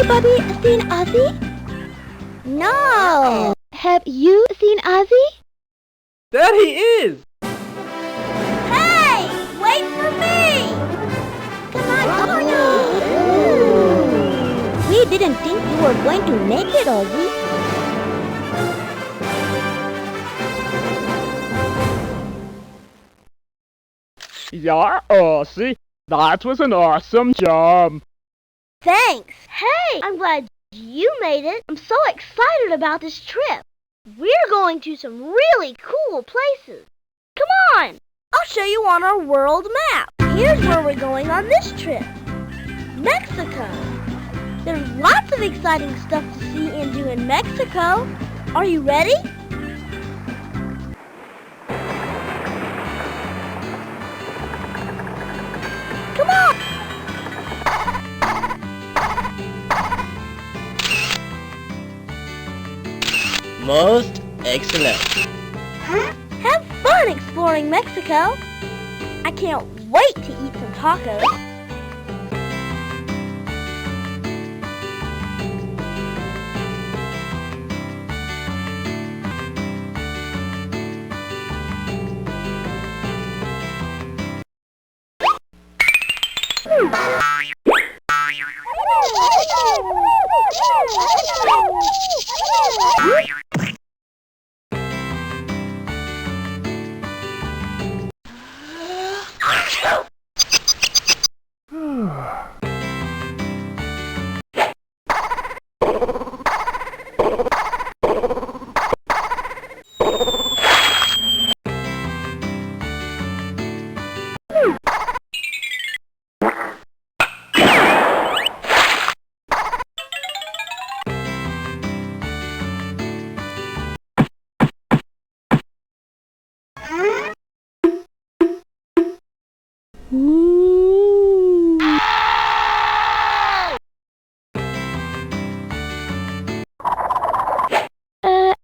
anybody seen Ozzie? No. Have you seen Ozzie? There he is! Hey! Wait for me! Come on, Dona! We didn't think you were going to make it, Ozzie. Yeah, Ozzie, that was an awesome job. Thanks. Hey, I'm glad you made it. I'm so excited about this trip. We're going to some really cool places. Come on! I'll show you on our world map. Here's where we're going on this trip. Mexico. There's lots of exciting stuff to see and do in Mexico. Are you ready? Come on! Most excellent. Have fun exploring Mexico. I can't wait to eat some tacos.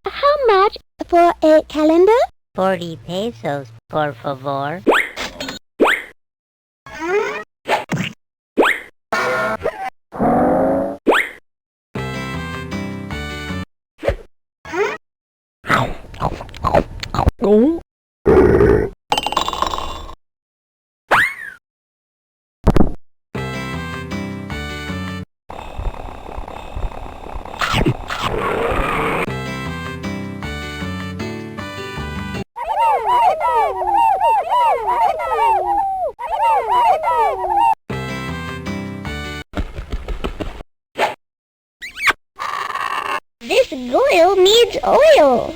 How much for a calendar? 40 pesos, por favor. Oh. This oil needs oil.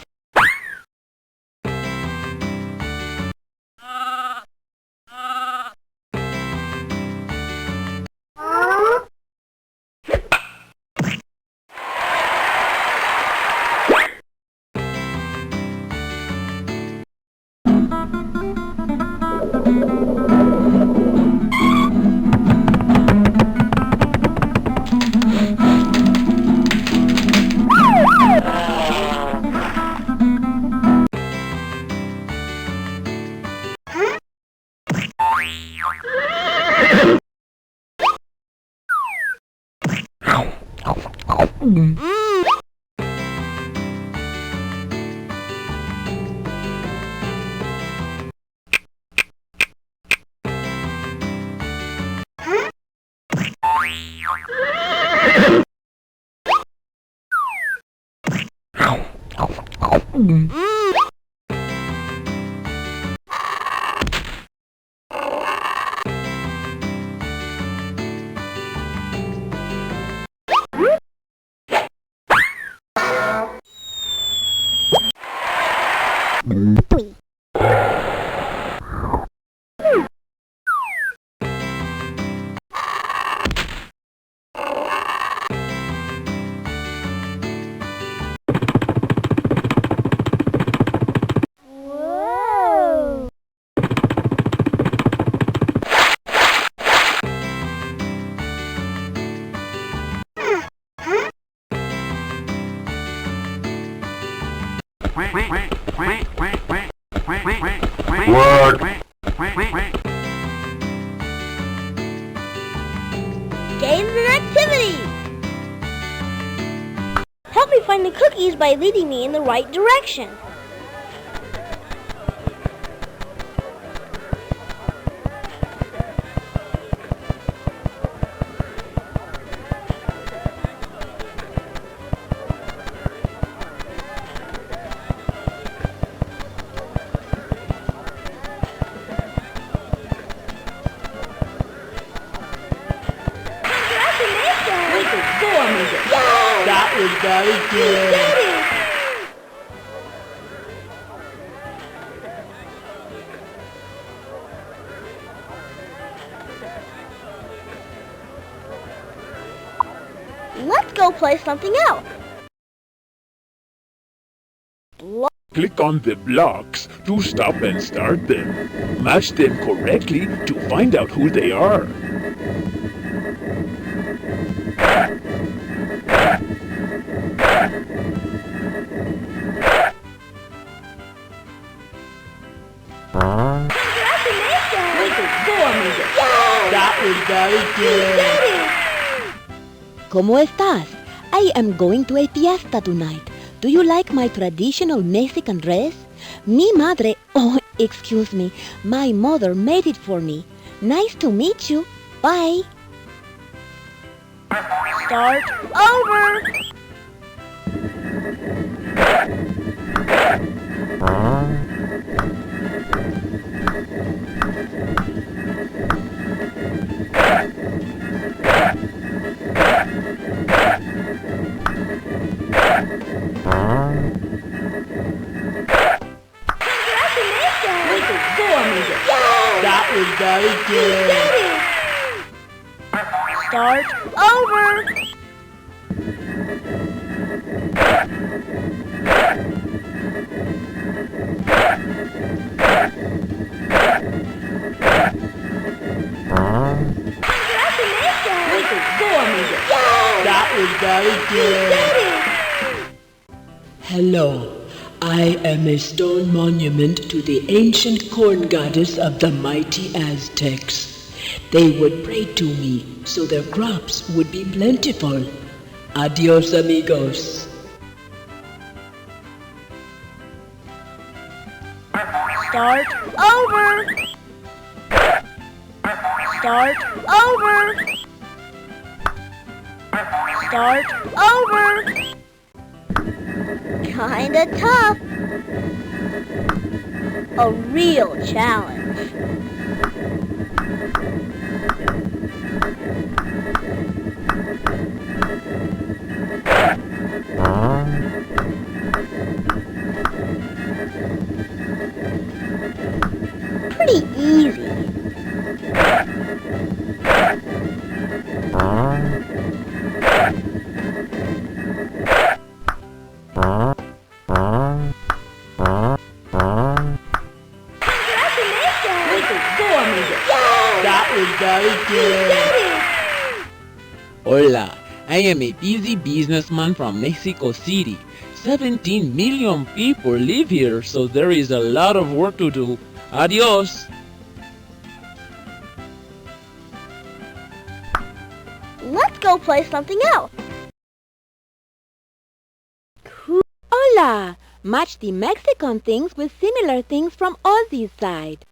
Games and activities. find the cookies by leading me in the right direction. That was very good. Let's go play something else. Click on the blocks to stop and start them. Match them correctly to find out who they are. That was very good. ¿Cómo estás? I am going to a fiesta tonight. Do you like my traditional Mexican dress? Mi madre, excuse me, my mother made it for me. Nice to meet you. Bye. Start over. That was very good. Start over. That was very good. Hello, I am a stone monument to the ancient corn goddess of the mighty Aztecs. They would pray to me so their crops would be plentiful. Adios, amigos. Start over. Start over. Start over. Kinda tough. A real challenge. Pretty easy. That was very good. Hola, I am a busy businessman from Mexico City. 17 million people live here, so there is a lot of work to do. Adios. Let's go play something else. Hola! Match the Mexican things with similar things from Ozzie's side.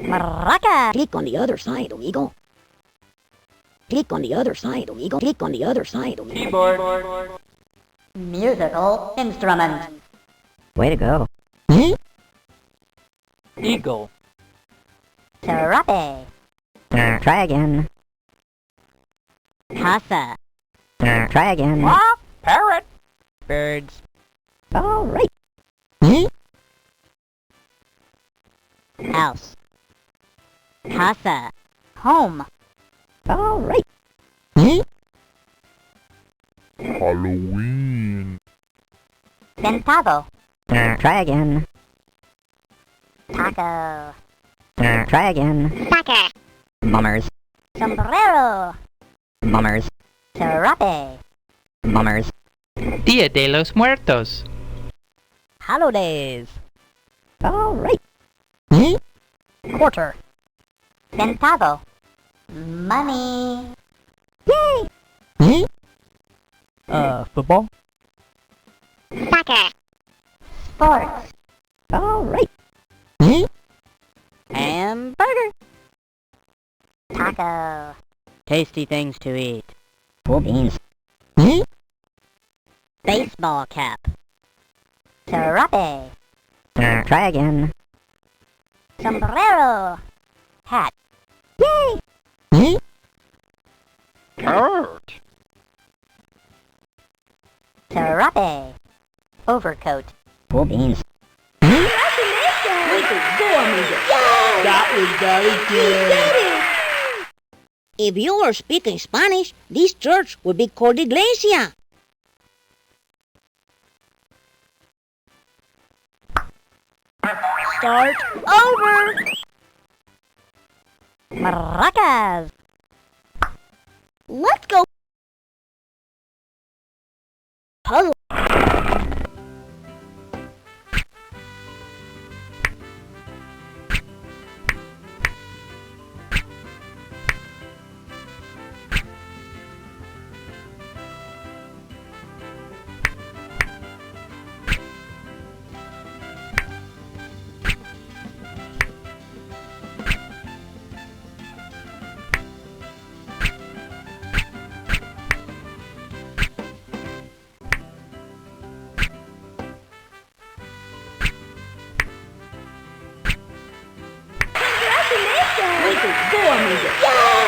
Maraca! Click on the other side, amigo. Click on the other side, amigo. Click on the other side, amigo. Keyboard. Musical instrument. Way to go. Eagle. Serape. Try again. Casa. Try again. Quack. Parrot. Birds. All right. House. Casa. Home. All right. Halloween. Sentado. Try again. Taco. Try again. Soccer. Bummers. Sombrero. Bummers. Serape. Bummers. Dia de los Muertos. Holidays. All right. Quarter. Sentado. Money. Football? Soccer. Sports. All right. Hamburger. Taco. Tasty things to eat. Cool beans. Baseball cap. Serape. Try again. Sombrero. Hat. Kurt. Serape. Overcoat. Cool beans. That was very good. If you were speaking Spanish, this church would be called iglesia. Start over. Maracas. Let's go. Puzzle.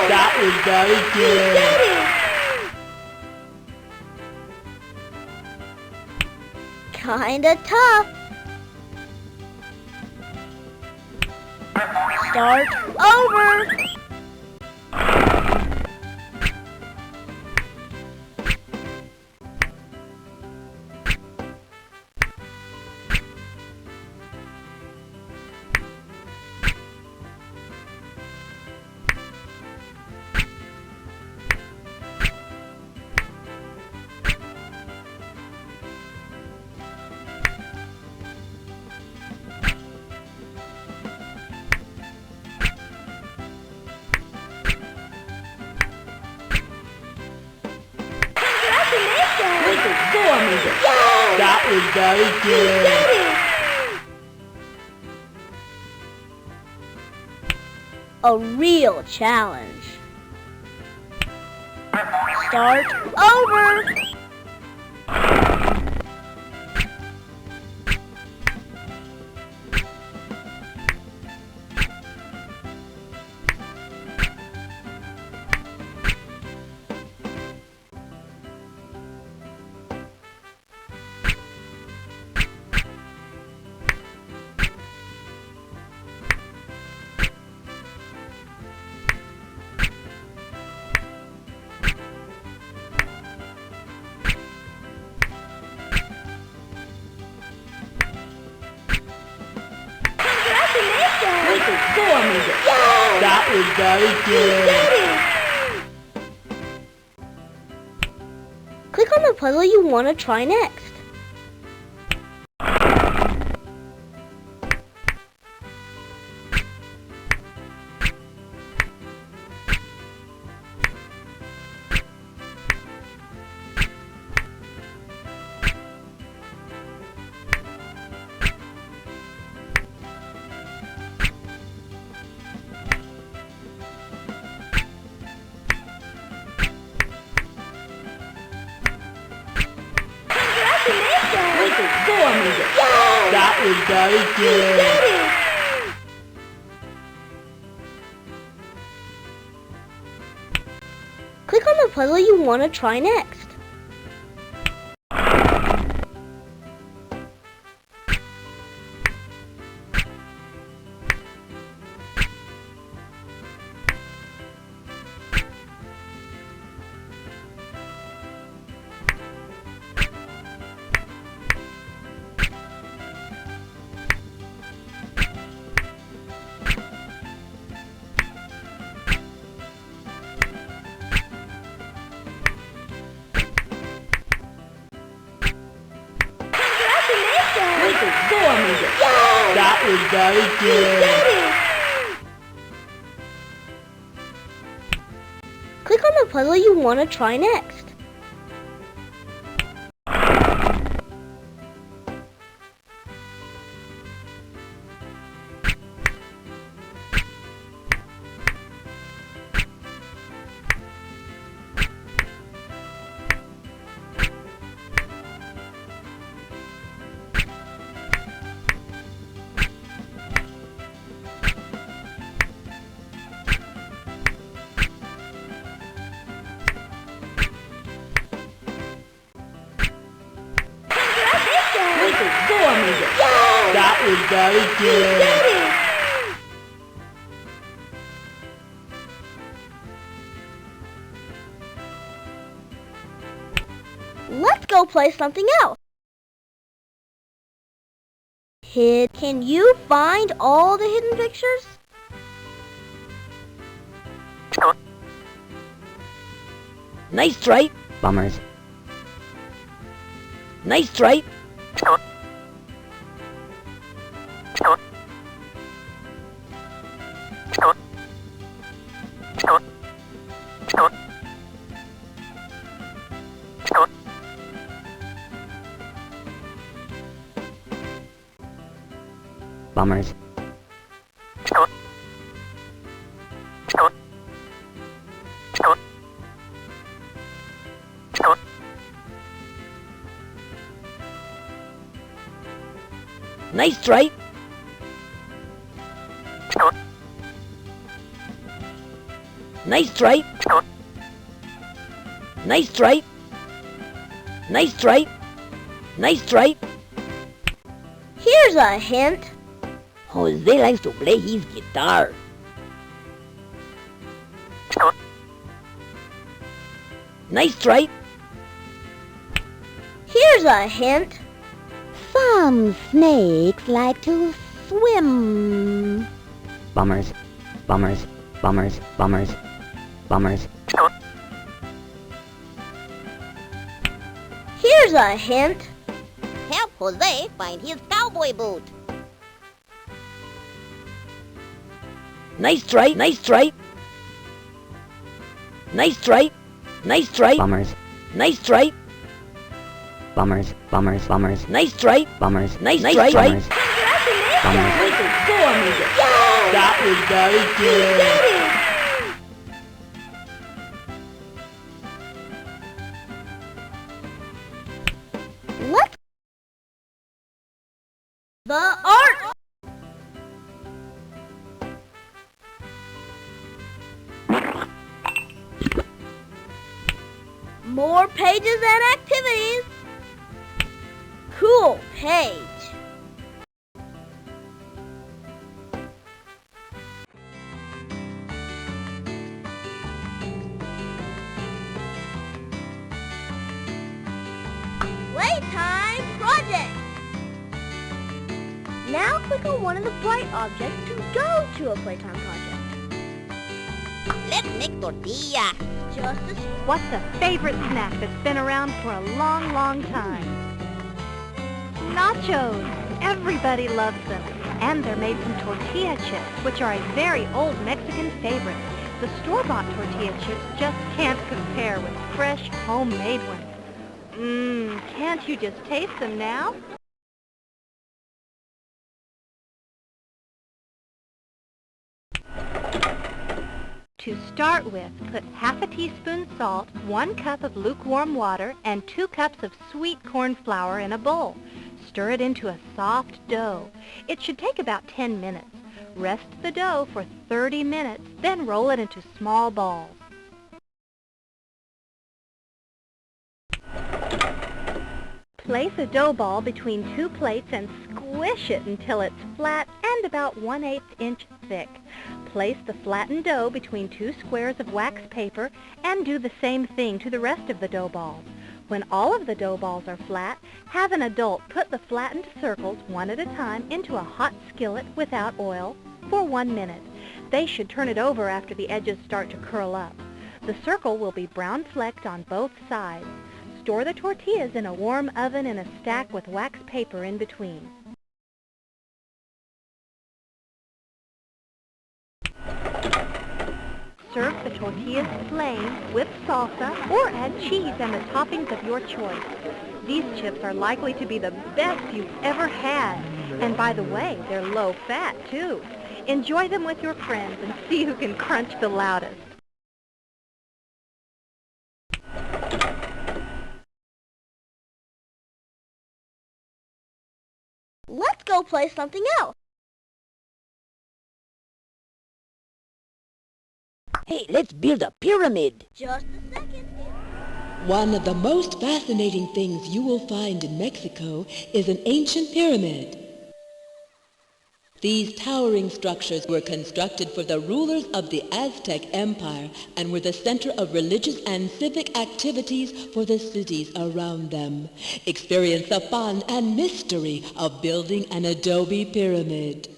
That was very good. Kinda tough. Start over. That was very good. A real challenge. Start over. That was very good. Click on the puzzle you want to try next. That was very good. Click on the puzzle you want to try next. That was very good. puzzle you want to try next. That was very good. Let's go play something else. Can you find all the hidden pictures? Nice try. Bummers. Nice try. Bummers. Nice try. Nice try. Nice try. Nice try. Nice try. Here's a hint. Jose likes to play his guitar. Nice try. Here's a hint. Some snakes like to swim. Bummers. Bummers. Bummers. Bummers. Bummers. Here's a hint. Help Jose find his cowboy boot. Nice try. Nice try. Nice try. Nice try. Bummers. Nice try. Bummers. Bummers. Bummers. Nice try. Bummers. Nice try. Bummers. Bummers. That was very good. Let's the art. More pages and activities. Cool page. Playtime project. Now click on one of the bright objects to go to a playtime project. Let's make tortillas. Just a What's a favorite snack that's been around for a long, long time? Nachos. Everybody loves them. And they're made from tortilla chips, which are a very old Mexican favorite. The store-bought tortilla chips just can't compare with fresh, homemade ones. Can't you just taste them now? To start with, put half a teaspoon salt, 1 cup of lukewarm water, and 2 cups of sweet corn flour in a bowl. Stir it into a soft dough. It should take about 10 minutes. Rest the dough for 30 minutes, then roll it into small balls. Place a dough ball between 2 plates and squish it until it's flat and about 1/8 inch thick. Place the flattened dough between 2 squares of wax paper and do the same thing to the rest of the dough balls. When all of the dough balls are flat, have an adult put the flattened circles one at a time into a hot skillet without oil for 1 minute. They should turn it over after the edges start to curl up. The circle will be brown flecked on both sides. Store the tortillas in a warm oven in a stack with wax paper in between. Serve the tortillas plain with salsa or add cheese and the toppings of your choice. These chips are likely to be the best you've ever had. And by the way, they're low fat, too. Enjoy them with your friends and see who can crunch the loudest. Let's go play something else. Hey, let's build a pyramid. Just a second. One of the most fascinating things you will find in Mexico is an ancient pyramid. These towering structures were constructed for the rulers of the Aztec Empire and were the center of religious and civic activities for the cities around them. Experience the fun and mystery of building an adobe pyramid.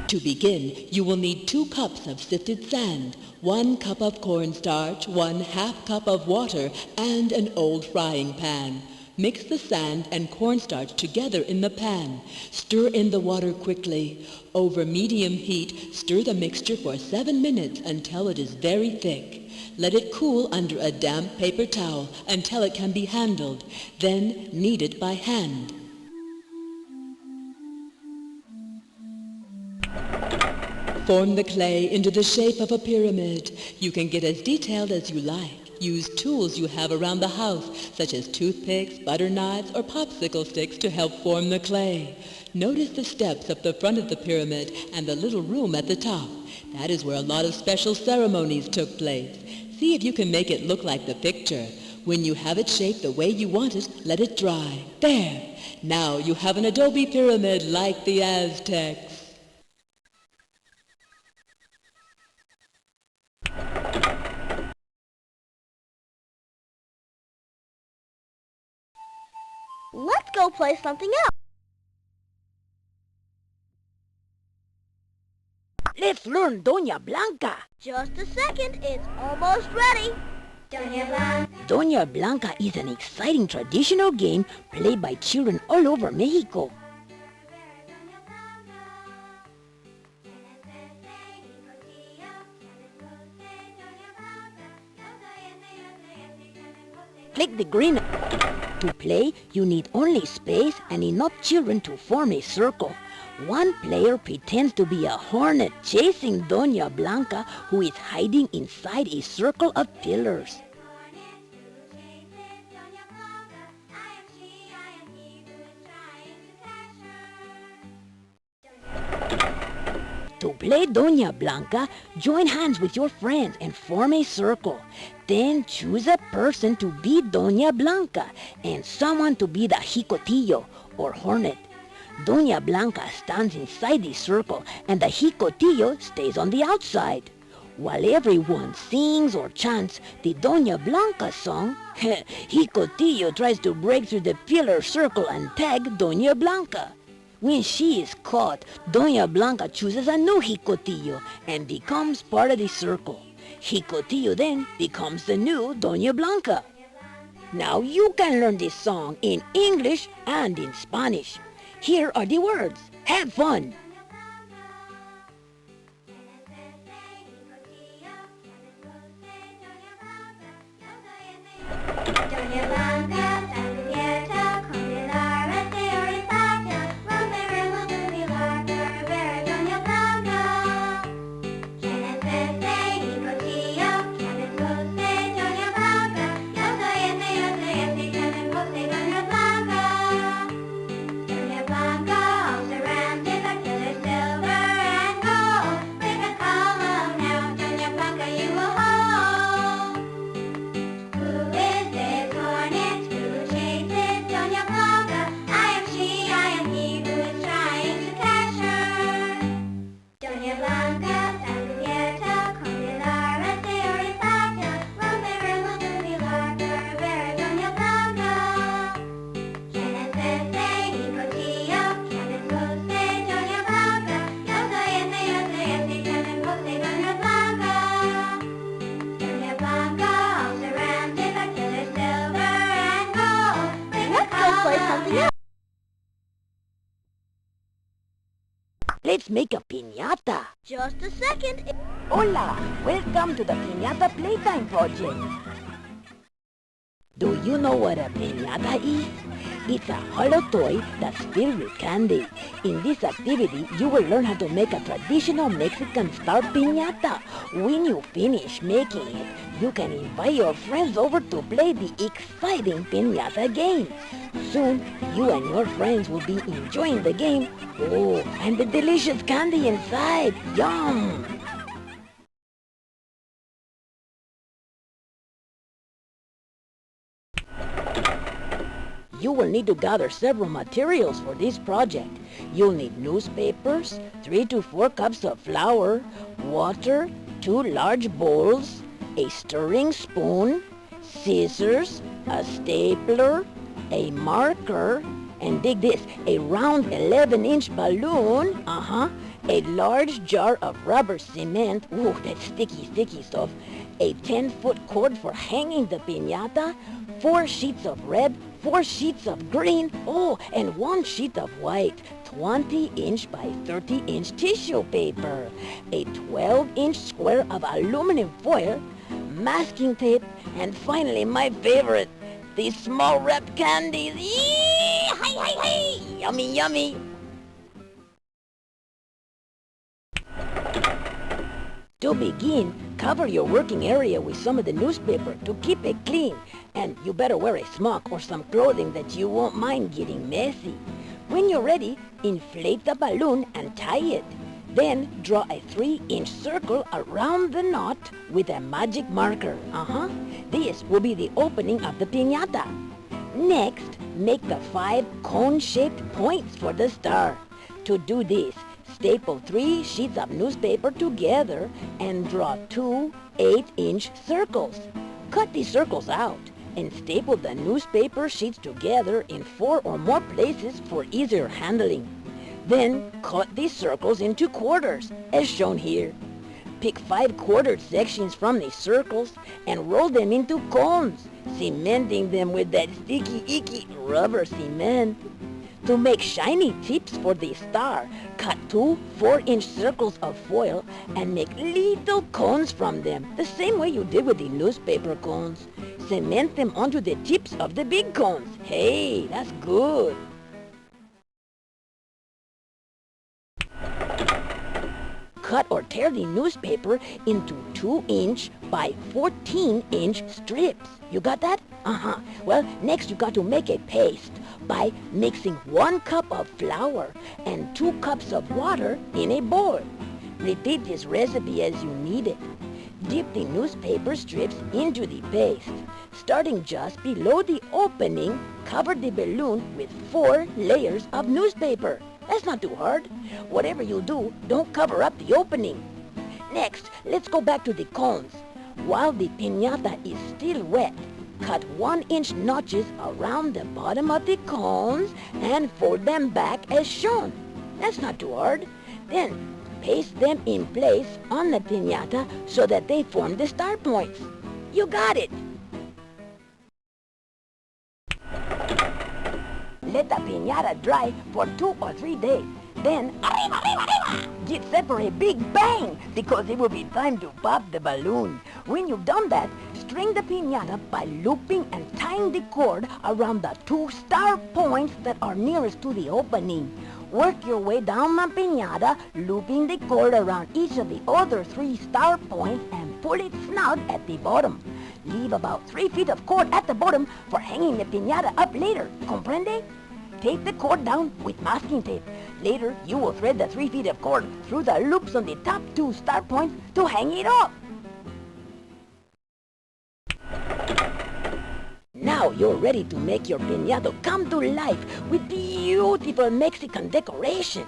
To begin, you will need 2 cups of sifted sand, 1 cup of cornstarch, 1/2 cup of water, and an old frying pan. Mix the sand and cornstarch together in the pan. Stir in the water quickly. Over medium heat, stir the mixture for 7 minutes until it is very thick. Let it cool under a damp paper towel until it can be handled. Then knead it by hand. Form the clay into the shape of a pyramid. You can get as detailed as you like. Use tools you have around the house, such as toothpicks, butter knives, or popsicle sticks to help form the clay. Notice the steps up the front of the pyramid and the little room at the top. That is where a lot of special ceremonies took place. See if you can make it look like the picture. When you have it shaped the way you want it, let it dry. There! Now you have an adobe pyramid like the Aztecs. Let's go play something else. Let's learn Dona Blanca. Just a second, it's almost ready. Dona Blanca is an exciting traditional game played by children all over Mexico. Click the green. To play, you need only space and enough children to form a circle. One player pretends to be a hornet chasing Dona Blanca, who is hiding inside a circle of pillars. To play Dona Blanca, join hands with your friends and form a circle. Then choose a person to be Dona Blanca and someone to be the jicotillo or hornet. Dona Blanca stands inside the circle and the jicotillo stays on the outside. While everyone sings or chants the Dona Blanca song, jicotillo tries to break through the pillar circle and tag Dona Blanca. When she is caught, Dona Blanca chooses a new jicotillo and becomes part of the circle. Jicotillo then becomes the new Dona Blanca. Now you can learn this song in English and in Spanish. Here are the words. Have fun! Who is this hornet? let's make a piñata. Just a second. Hola, welcome to the Piñata Playtime Project. Do you know what a piñata is? It's a hollow toy that's filled with candy. In this activity, you will learn how to make a traditional Mexican-style piñata. When you finish making it, you can invite your friends over to play the exciting piñata game. Soon, you and your friends will be enjoying the game. Oh, and the delicious candy inside. Yum! You will need to gather several materials for this project. You'll need newspapers, 3 to 4 cups of flour, water, 2 large bowls, a stirring spoon, scissors, a stapler, a marker, and dig this, a round 11-inch balloon, a large jar of rubber cement, ooh, that sticky stuff, a 10-foot cord for hanging the piñata, 4 sheets of red, 4 sheets of green, oh, and 1 sheet of white, 20-inch by 30-inch tissue paper, a 12-inch square of aluminum foil, masking tape, and finally my favorite, these small wrapped candies. Yee! Hi! Yummy, yummy! To begin, cover your working area with some of the newspaper to keep it clean. And you better wear a smock or some clothing that you won't mind getting messy. When you're ready, inflate the balloon and tie it. Then draw a 3-inch circle around the knot with a magic marker. This will be the opening of the piñata. Next, make the 5 cone-shaped points for the star. To do this, staple 3 sheets of newspaper together and draw 2 8-inch circles. Cut these circles out and staple the newspaper sheets together in 4 or more places for easier handling. Then cut these circles into quarters, as shown here. Pick 5 quartered sections from these circles and roll them into cones, cementing them with that sticky, icky rubber cement. To make shiny tips for the star, cut 2 4-inch circles of foil and make little cones from them, the same way you did with the newspaper cones. Cement them onto the tips of the big cones. Hey, that's good. Cut or tear the newspaper into 2-inch by 14-inch strips. You got that? Well, next you got to make a paste by mixing 1 cup of flour and 2 cups of water in a bowl. Repeat this recipe as you need it. Dip the newspaper strips into the paste. Starting just below the opening, cover the balloon with 4 layers of newspaper. That's not too hard. Whatever you do, don't cover up the opening. Next, let's go back to the cones. While the piñata is still wet, cut 1-inch notches around the bottom of the cones and fold them back as shown. That's not too hard. Then, paste them in place on the piñata so that they form the star points. You got it! Let the piñata dry for 2 or 3 days. Then, get set for a big bang because it will be time to pop the balloon. When you've done that, string the piñata by looping and tying the cord around the 2 star points that are nearest to the opening. Work your way down the piñata, looping the cord around each of the other 3 star points and pull it snug at the bottom. Leave about 3 feet of cord at the bottom for hanging the piñata up later. Comprende? Tape the cord down with masking tape. Later, you will thread the 3 feet of cord through the loops on the top 2 star points to hang it up. Now you're ready to make your piñata come to life with beautiful Mexican decoration.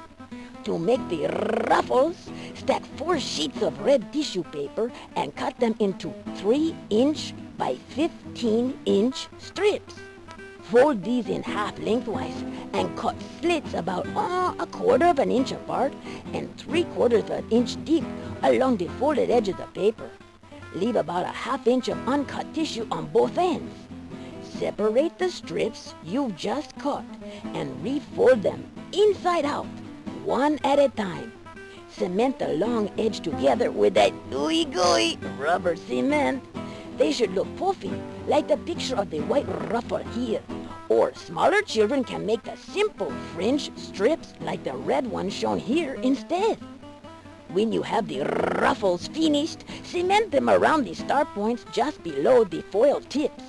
To make the ruffles, stack 4 sheets of red tissue paper and cut them into 3-inch by 15-inch strips. Fold these in half lengthwise and cut slits about 1/4 inch apart and 3/4 inch deep along the folded edge of the paper. Leave about 1/2 inch of uncut tissue on both ends. Separate the strips you've just cut and refold them inside out, one at a time. Cement the long edge together with that ooey-gooey rubber cement. They should look puffy, like the picture of the white ruffle here. Or smaller children can make the simple fringe strips like the red one shown here instead. When you have the ruffles finished, cement them around the star points just below the foil tips.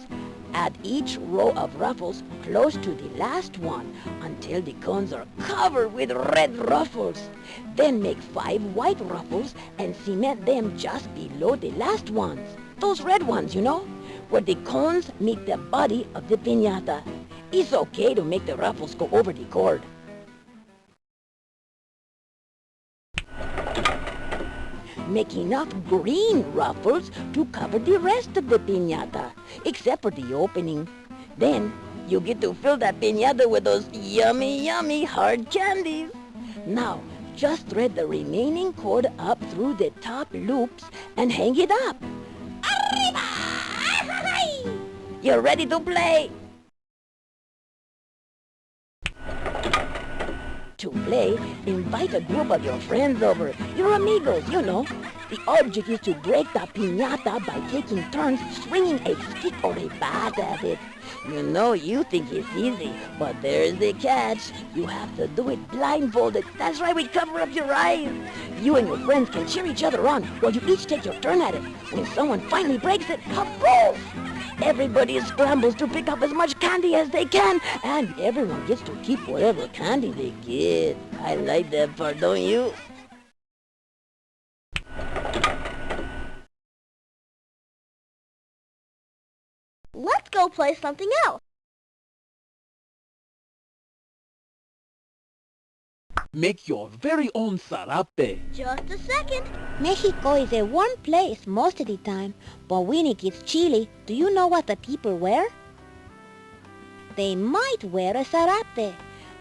Add each row of ruffles close to the last one until the cones are covered with red ruffles. Then make 5 white ruffles and cement them just below the last ones. Those red ones, you know, where the cones meet the body of the piñata. It's okay to make the ruffles go over the cord. Make enough green ruffles to cover the rest of the piñata, except for the opening. Then you get to fill that piñata with those yummy, yummy hard candies. Now, just thread the remaining cord up through the top loops and hang it up. Arriba! You're ready to play! To play, invite a group of your friends over, your amigos, you know. The object is to break the piñata by taking turns swinging a stick or a bat at it. You know you think it's easy, but there's the catch. You have to do it blindfolded. That's right, we cover up your eyes. You and your friends can cheer each other on while you each take your turn at it. When someone finally breaks it, poof! Everybody scrambles to pick up as much candy as they can, and everyone gets to keep whatever candy they get. I like that part, don't you? Let's go play something else. Make your very own serape. Just a second. Mexico is a warm place most of the time, but when it gets chilly, do you know what the people wear? They might wear a serape.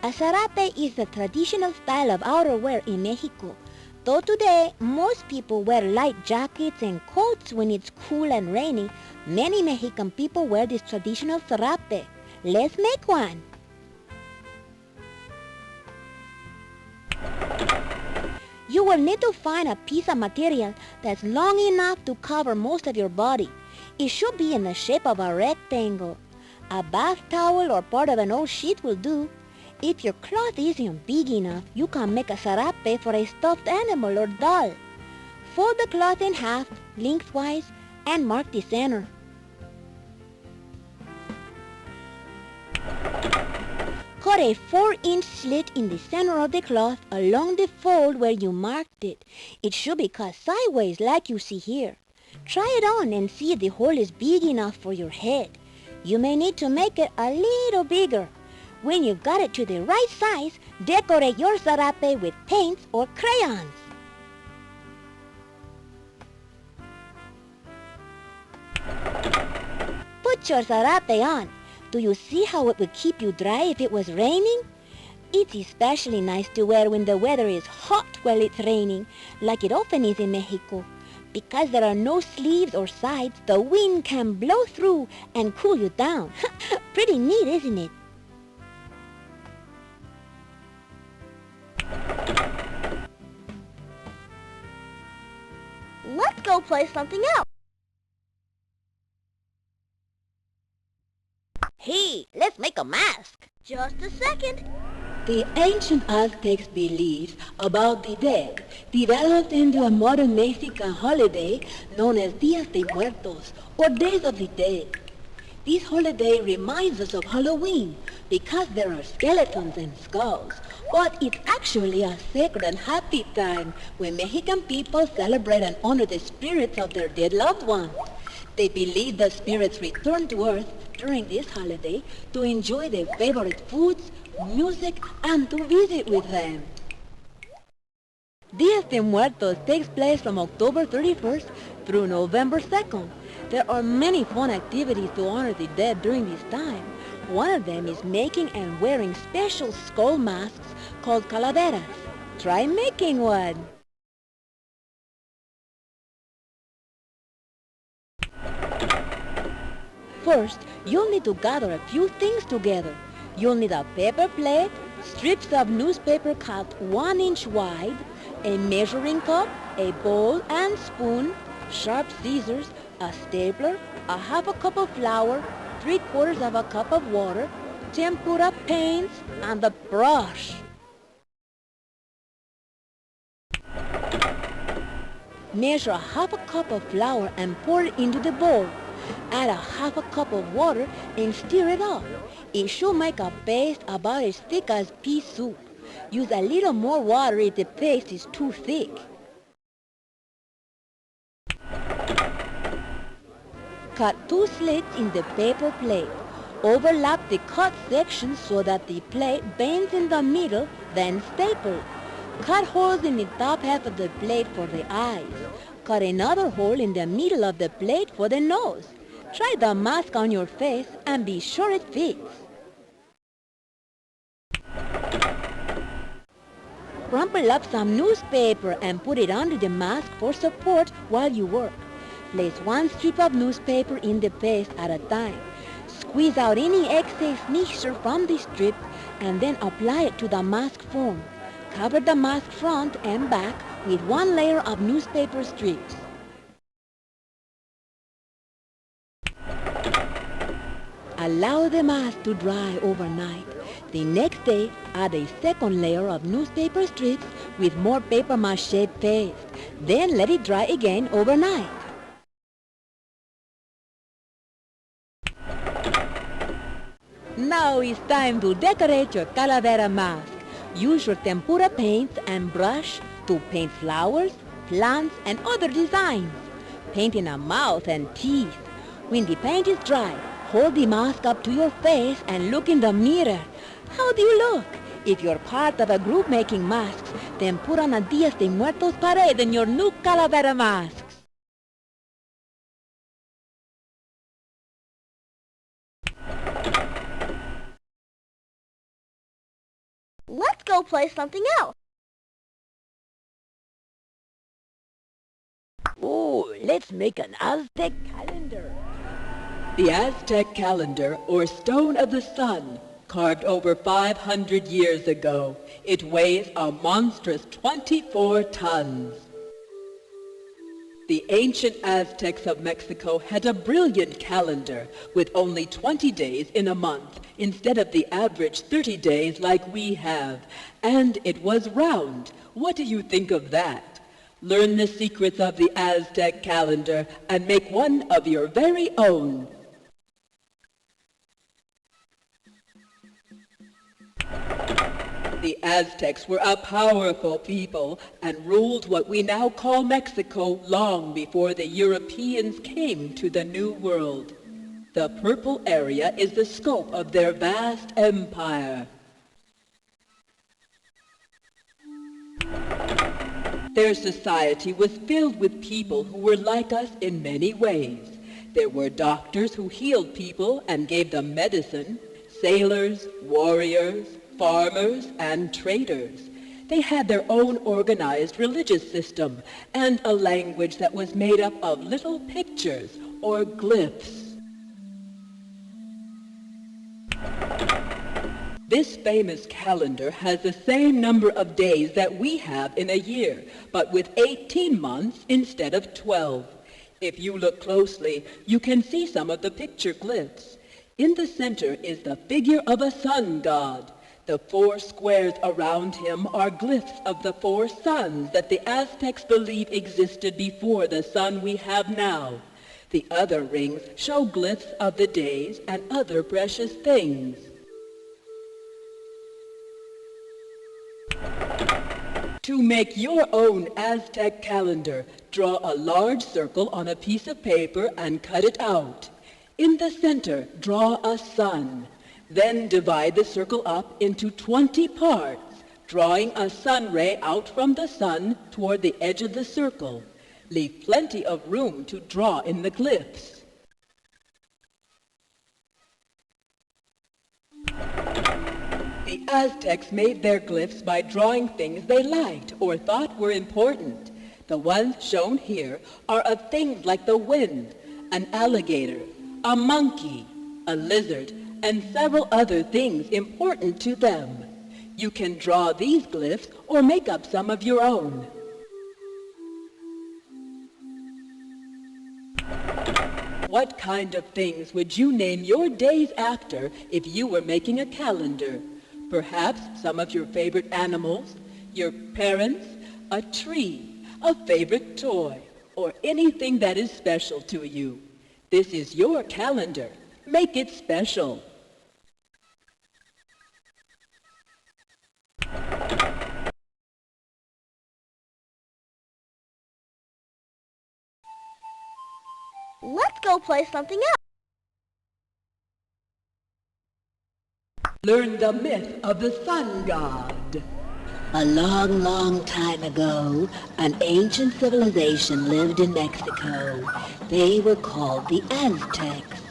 A serape is the traditional style of outerwear in Mexico. Though today, most people wear light jackets and coats when it's cool and rainy, many Mexican people wear this traditional serape. Let's make one. You will need to find a piece of material that's long enough to cover most of your body. It should be in the shape of a rectangle. A bath towel or part of an old sheet will do. If your cloth isn't big enough, you can make a serape for a stuffed animal or doll. Fold the cloth in half, lengthwise, and mark the center. Cut a 4-inch slit in the center of the cloth along the fold where you marked it. It should be cut sideways like you see here. Try it on and see if the hole is big enough for your head. You may need to make it a little bigger. When you've got it to the right size, decorate your serape with paints or crayons. Put your serape on. Do you see how it would keep you dry if it was raining? It's especially nice to wear when the weather is hot while it's raining, like it often is in Mexico. Because there are no sleeves or sides, the wind can blow through and cool you down. Pretty neat, isn't it? Let's go play something else. Hey, let's make a mask. Just a second. The ancient Aztecs believed about the dead developed into a modern Mexican holiday known as Días de Muertos, or Days of the Dead. This holiday reminds us of Halloween because there are skeletons and skulls, but it's actually a sacred and happy time when Mexican people celebrate and honor the spirits of their dead loved ones. They believe the spirits return to earth during this holiday to enjoy their favorite foods, music, and to visit with them. Días de Muertos takes place from October 31st through November 2nd. There are many fun activities to honor the dead during this time. One of them is making and wearing special skull masks called calaveras. Try making one. First, you'll need to gather a few things together. You'll need a paper plate, strips of newspaper cut 1 inch wide, a measuring cup, a bowl and spoon, sharp scissors, a stapler, a half a cup of flour, 3/4 of a cup of water, tempura paints, and a brush. Measure a half a cup of flour and pour it into the bowl. Add a half a cup of water and stir it up. It should make a paste about as thick as pea soup. Use a little more water if the paste is too thick. Cut 2 slits in the paper plate. Overlap the cut sections so that the plate bends in the middle, then staple. Cut holes in the top half of the plate for the eyes. Cut another hole in the middle of the plate for the nose. Try the mask on your face and be sure it fits. Crumple up some newspaper and put it under the mask for support while you work. Place 1 strip of newspaper in the paste at a time. Squeeze out any excess mixture from the strip and then apply it to the mask form. Cover the mask front and back with 1 layer of newspaper strips. Allow the mask to dry overnight. The next day, add a second layer of newspaper strips with more paper mache paste. Then let it dry again overnight. Now it's time to decorate your calavera mask. Use your tempura paints and brush to paint flowers, plants, and other designs. Paint in a mouth and teeth. When the paint is dry, hold the mask up to your face and look in the mirror. How do you look? If you're part of a group making masks, then put on a Dias de Muertos parade in your new calavera masks. Let's go play something else. Oh, let's make an Aztec calendar. The Aztec calendar, or stone of the sun, carved over 500 years ago. It weighs a monstrous 24 tons. The ancient Aztecs of Mexico had a brilliant calendar with only 20 days in a month instead of the average 30 days like we have. And it was round. What do you think of that? Learn the secrets of the Aztec calendar and make one of your very own. The Aztecs were a powerful people and ruled what we now call Mexico long before the Europeans came to the New World. The purple area is the scope of their vast empire. Their society was filled with people who were like us in many ways. There were doctors who healed people and gave them medicine, sailors, warriors, farmers, and traders. They had their own organized religious system and a language that was made up of little pictures or glyphs. This famous calendar has the same number of days that we have in a year, but with 18 months instead of 12. If you look closely, you can see some of the picture glyphs. In the center is the figure of a sun god. The 4 squares around him are glyphs of the 4 suns that the Aztecs believe existed before the sun we have now. The other rings show glyphs of the days and other precious things. To make your own Aztec calendar, draw a large circle on a piece of paper and cut it out. In the center, draw a sun. Then divide the circle up into 20 parts, drawing a sun ray out from the sun toward the edge of the circle. Leave plenty of room to draw in the glyphs. The Aztecs made their glyphs by drawing things they liked or thought were important. The ones shown here are of things like the wind, an alligator, a monkey, a lizard, and several other things important to them. You can draw these glyphs or make up some of your own. What kind of things would you name your days after if you were making a calendar? Perhaps some of your favorite animals, your parents, a tree, a favorite toy, or anything that is special to you. This is your calendar. Make it special. Let's go play something else. Learn the myth of the sun god. A long, long time ago, an ancient civilization lived in Mexico. They were called the Aztecs.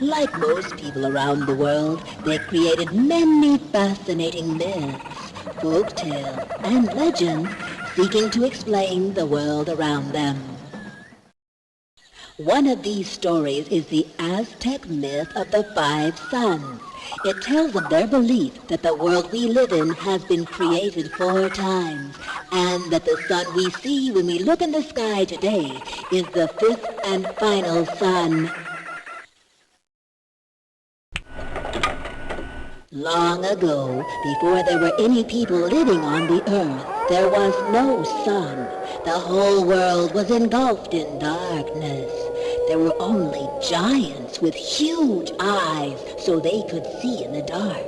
Like most people around the world, they created many fascinating myths, folktales, and legends seeking to explain the world around them. One of these stories is the Aztec myth of the 5 suns. It tells of their belief that the world we live in has been created 4 times, and that the sun we see when we look in the sky today is the 5th and final sun. Long ago, before there were any people living on the earth, there was no sun. The whole world was engulfed in darkness. There were only giants with huge eyes so they could see in the dark.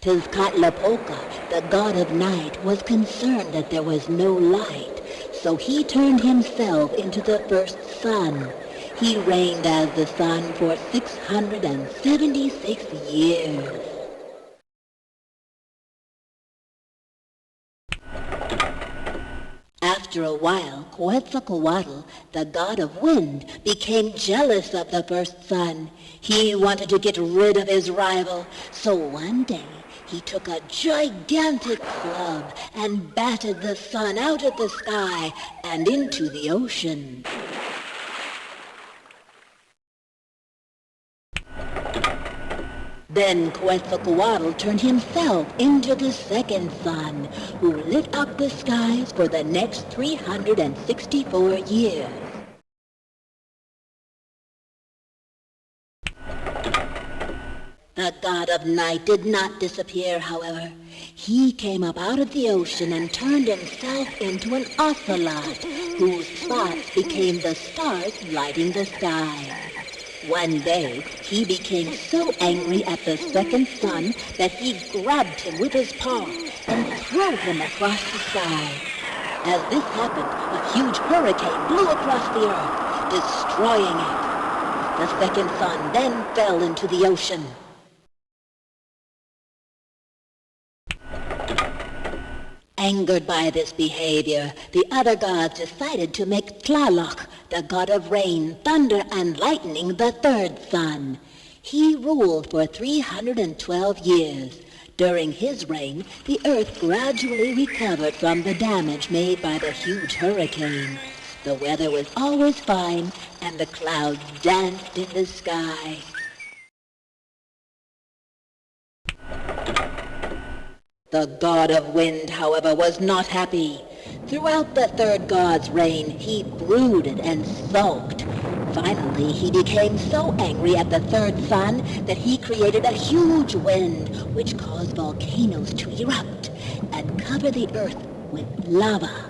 Tezcatlipoca, the god of night, was concerned that there was no light, so he turned himself into the first sun. He reigned as the sun for 676 years. After a while, Quetzalcoatl, the god of wind, became jealous of the first sun. He wanted to get rid of his rival, so one day he took a gigantic club and batted the sun out of the sky and into the ocean. Then Quetzalcoatl turned himself into the second sun, who lit up the skies for the next 364 years. The god of night did not disappear, however. He came up out of the ocean and turned himself into an ocelot, whose spots became the stars lighting the sky. One day, he became so angry at the second sun that he grabbed him with his paw and threw him across the sky. As this happened, a huge hurricane blew across the earth, destroying it. The second sun then fell into the ocean. Angered by this behavior, the other gods decided to make Tlaloc, the god of rain, thunder, and lightning, the third sun. He ruled for 312 years. During his reign, the earth gradually recovered from the damage made by the huge hurricane. The weather was always fine, and the clouds danced in the sky. The god of wind, however, was not happy. Throughout the third god's reign, he brooded and sulked. Finally, he became so angry at the third sun that he created a huge wind, which caused volcanoes to erupt and cover the earth with lava.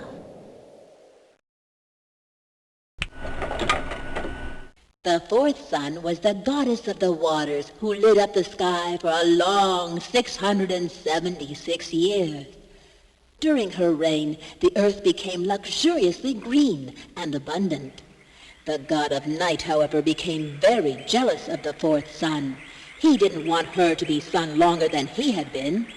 The fourth sun was the goddess of the waters, who lit up the sky for a long 676 years. During her reign, the earth became luxuriously green and abundant. The god of night, however, became very jealous of the fourth sun. He didn't want her to be sun longer than he had been.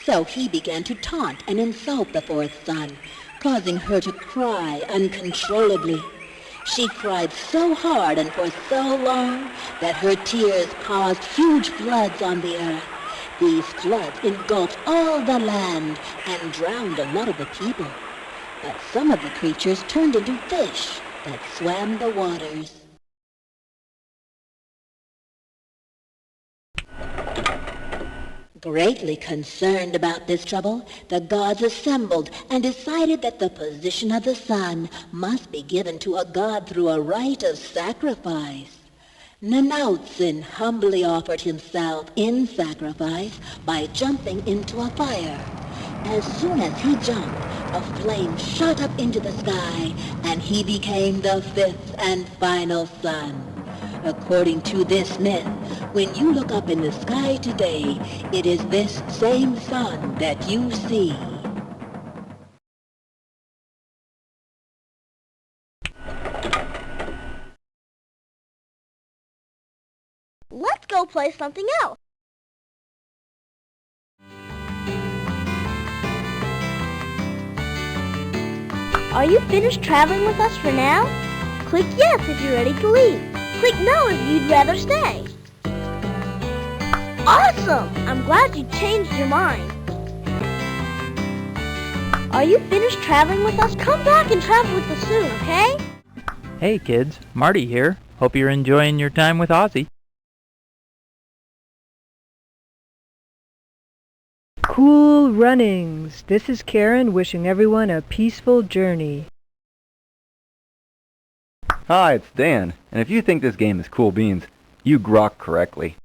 So he began to taunt and insult the fourth sun, causing her to cry uncontrollably. She cried so hard and for so long that her tears caused huge floods on the earth. These floods engulfed all the land and drowned a lot of the people. But some of the creatures turned into fish that swam the waters. Greatly concerned about this trouble, the gods assembled and decided that the position of the sun must be given to a god through a rite of sacrifice. Nanautzin humbly offered himself in sacrifice by jumping into a fire. As soon as he jumped, a flame shot up into the sky, and he became the fifth and final sun. According to this myth, when you look up in the sky today, it is this same sun that you see. Let's go play something else. Are you finished traveling with us for now? Click yes if you're ready to leave. Click no if you'd rather stay. Awesome! I'm glad you changed your mind. Are you finished traveling with us? Come back and travel with us soon, okay? Hey kids, Marty here. Hope you're enjoying your time with Ozzie. Cool runnings. This is Karen wishing everyone a peaceful journey. Hi, it's Dan, and if you think this game is cool beans, you grok correctly.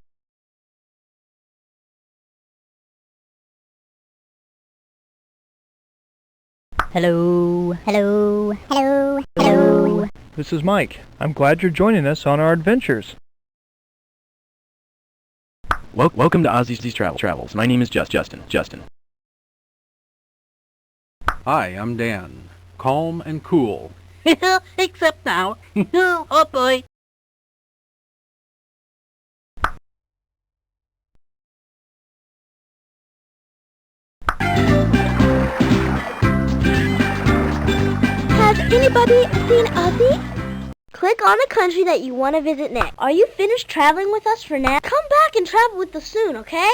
Hello. Hello. Hello. Hello. This is Mike. I'm glad you're joining us on our adventures. Welcome to Ozzie's Travels. My name is Justin. Hi, I'm Dan. Calm and cool. Except now. Oh boy. Has anybody seen Ozzie? Click on the country that you want to visit next. Are you finished traveling with us for now? Come back and travel with us soon, okay?